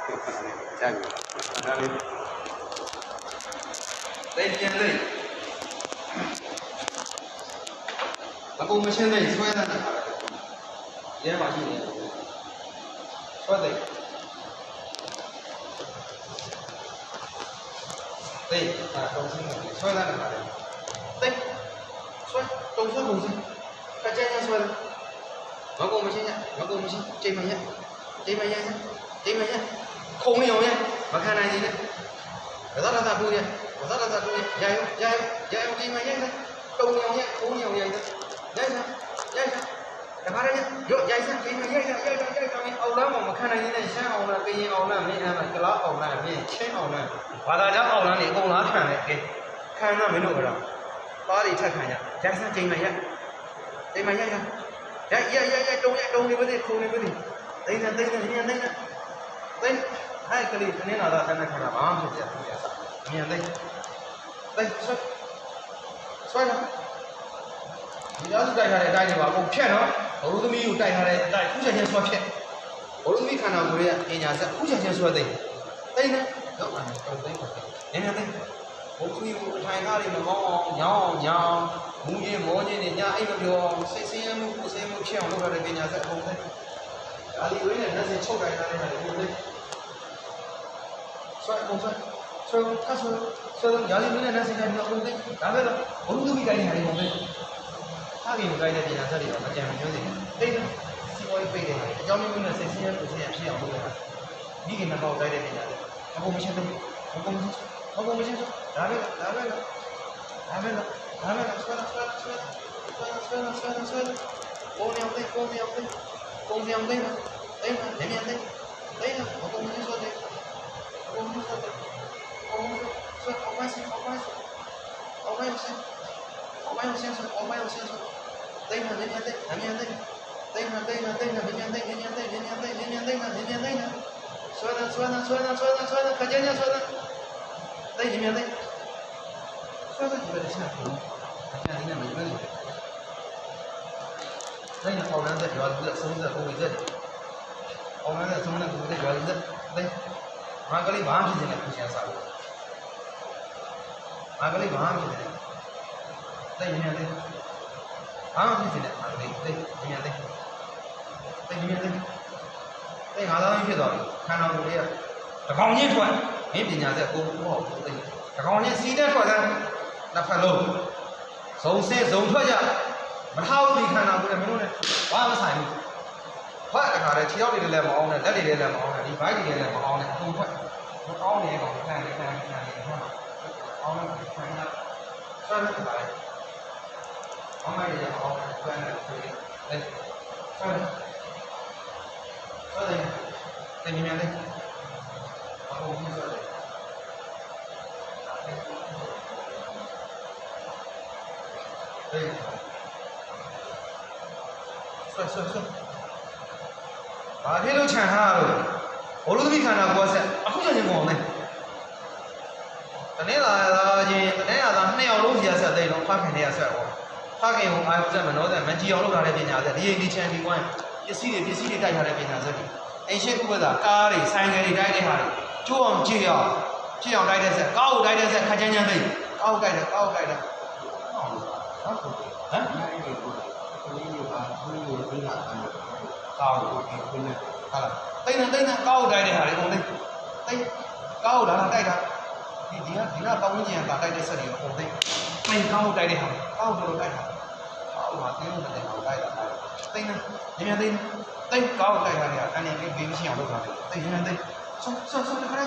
ကြပြီဒါလေးတိတ်ပြန်လေးအခုမရှင်းသေးဆွဲနေတာရဲမှာရှိနေဆွဲတယ်တိတ်တုံးစင်းဆွဲနေတာတိတ်ဆွဲတုံးစင်းပုံစံခကြရဆွဲမကုန်းမရှင်းရမကုန်းမရှင်းချိန်မရချိန်မရချိန်မရခုံရောရမခံနိုင်နေနဲ့ဒါသာသာပူရဒါသာသာပူရရရောချိန်မရတုံးရောရခုံရောရရိုက်တခါတည်းရောရိုက်စချိန်မရိုက်အောင်လားမခံနိုင်နေတဲ့ရှမ်းအောင်လားကရင်အောင်လားမင်းအဲ့မှာကလားအောင်လားမင်းချင်းအောင်လားဘာသာကြောင့်အောင်လားနေအကုန်လားခံတယ်ကဲခံတော့မင်းတို့ကတော့ပါးတွေထက်ခံရရိုက်စချိန်မရိုက်ချိန်မရိုက်တုံးနေပါသေးခုံနေပါသေးတိတ်နေတိတ်ဟဲ့ကလေးခင်းလာတာတန်းခါတာဘာမှမဖြစ်ဘူးမြန်တိတ်ဆွဲလာဒီတော့တိုက်ထားတဲ့အတိုင်းတွေပါအကုန်ဖြတ်နော်ဘုရုသမီးကိုတိုက်ထားတဲ့အတိုင်းခုချက်ချင်းဆွဲဖြတ်ဘုရုသမီးခန္ဓာကိုယ်ရဲ့ပညာစက်ခုချက်ချင်းဆွဲသိတိတ်နေတော့အဲ့တော့သိနေနေတိတ်ဘုရုသမီးကိုထိုင်ထားနေမကောင်းအောင်ညောင်းမူရင်မောခြင်းနဲ့ညအိမ်မပြောစိတ်ဆင်းရဲမှုကိုယ်ဆင်းမှုဖြစ်အောင်လုပ်ရတဲ့ပညာစက်အကုန်သိဒါလီဝင်းနဲ့လက်စချုပ်တိုင်းထားတဲ့ဟာတွေသိဆွဲတော့ရာလီဝင်းနဲ့လက်စတိုင်းတော့အကုန်သိဒါပဲတော့ဘုရုသမီးကိုင်းနေတယ်ကုန်သိအားကြီးကိုကြိုက်တဲ့ပညာစက်တွေတော့မကြံမကျွန်းစေတိတ်စီပေါ်ပိတ်တယ်အကြောင်းမျိုးနဲ့စိတ်ဆင်းရဲကိုဆင်းရဲဖြစ်အောင်လုပ်ရတာဒီကိစ္စတော့ကြိုက်တဲ့ပညာစက်အကုန်မရှိဘူးအကုန်မရှိဒါပဲဆွဲပုံမြောင်သိတိတ်နေမြန်သိအကုန်မရှိဆွဲခကြညဆွဲတိတ်နေမြန်သိဆွဲကြည့်ရတဲ့ဆက်အဲ့ဒီနဲ့မရွေးဘူးတိုင်းနဲ့အောင်လန်းတဲ့ရွာလူဆုံးတဲ့ပုံစံအောင်လန်းတဲ့ဆုံးတဲ့ပုံစံရွာလူတဲ့ငါကလေးဘာမှဖြစ်နေတယ်ပြန်စားလို့ငါကလေးဘာမှဖြစ်နေတယ်တိတ်နေမြန်သိဘာမှဖြစ်နေတယ်ငါကလေးတိတ်နေမြန်သိတိတ်ငါသားဖြစ်သွားပြီခန္ဓာကိုယ်လေးကတကောင်ချင်းထွက်မင်းပညာစက်ကိုဘောတိတ်တကောင်ချင်းစီးတဲ့ထွက်တဲ့နှစ်ဖက်လုံးဇုံစစ်ဇုံထွက်ကြမထောက်ပြီးခန္ဓာကိုယ်နဲ့မင်းတို့နဲ့ဘာမှမဆိုင်ဘူးဖတ်တခါလဲခြေထောက်တွေလည်းမအောင်နဲ့လက်တွေလည်းမအောင်နဲ့ဒီဘိုက်တွေလည်းမအောင်နဲ့အကုန်ဖက်မကောင်းနေကောင်ခံနေဟုတ်အောင်နဲ့ခံရဆွဲနေပါလေအောင်မိုက်တွေအောင်နဲ့ဆွဲနေဆွဲတယ်တင်မြန်လေးအကုန်ဆွဲတယ်ဆွဲဘာဖြစ်လို့ခြံထားလို့ဘုရုသမီးခန္ဓာကိုယ်ဆက်အခုချက်ချင်းကုန်တယ်တနေ့လာချင်း2ယောက်လုံးစီရဆက်သိတော့ဖခင်တွေကဆက်ပေါ့ဖခင်ကိုအာရုံဆက်မနှောဆက်မကြည်အောင်လုပ်ထားတဲ့ပညာဆက်ဒီအိမ်ဒီချန်ပီဝိုင်းပစ္စည်းတွေတိုက်ထားတဲ့ပညာဆက်တွေအိမ်ရှိဥပဒါကားတွေဆိုင်ကယ်တွေတိုက်တဲ့ဟာတွေကျိုးအောင်ကြည့်အောင်တိုက်တဲ့ဆက်ကောက်တိုက်တဲ့ဆက်ခကြမ်းသိကောက်တိုက်တယ်ဟုတ်ဟမ်တိတ်နေကောက်တိုက်တဲ့ဟာတွေကုန်သိတိတ်ကောက်တာတိုက်တာဒီကတောင်းကျင်တာတိုက်တဲ့ဆက်တွေကုန်သိတိတ်ကောက်တိုက်တဲ့ဟာကောက်တော့တိုက်တာကောက်မှာတင်းလို့တဲ့ဟာတိုက်တာတိတ်နေမြန်တိတ်ကောက်တိုက်တာတွေကအနေနဲ့ဘေးမရှိအောင်လုပ်တာတိတ်နေတိတ်ဆောခရ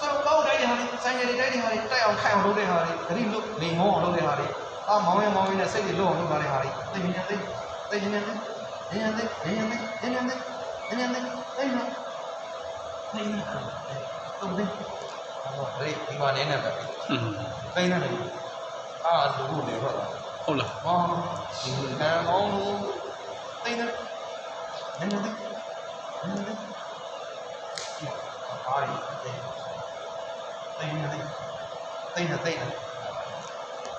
ဆောကောက်တိုက်တဲ့ဟာတွေဆိုင်ရည်တိုက်တဲ့ဟာတွေတိုက်အောင်ခိုင်အောင်လုပ်တဲ့ဟာတွေဂရိလို့နေငုံအောင်လုပ်တဲ့ဟာတွေမောင်းရင်နဲ့စိတ်တွေလွတ်အောင်လုပ်တာတွေဟာတွေတိတ်နေတိတ်တုံးသိဒီမှာနေနေပဲတိတ်နေတယ်အာလူလူနေတော့ဟုတ်လားဟောဒီကံကောင်းလို့တိတ်နေအားရ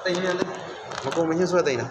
တိတ်နေမကုန်မချင်းဆွဲတိတ်နေ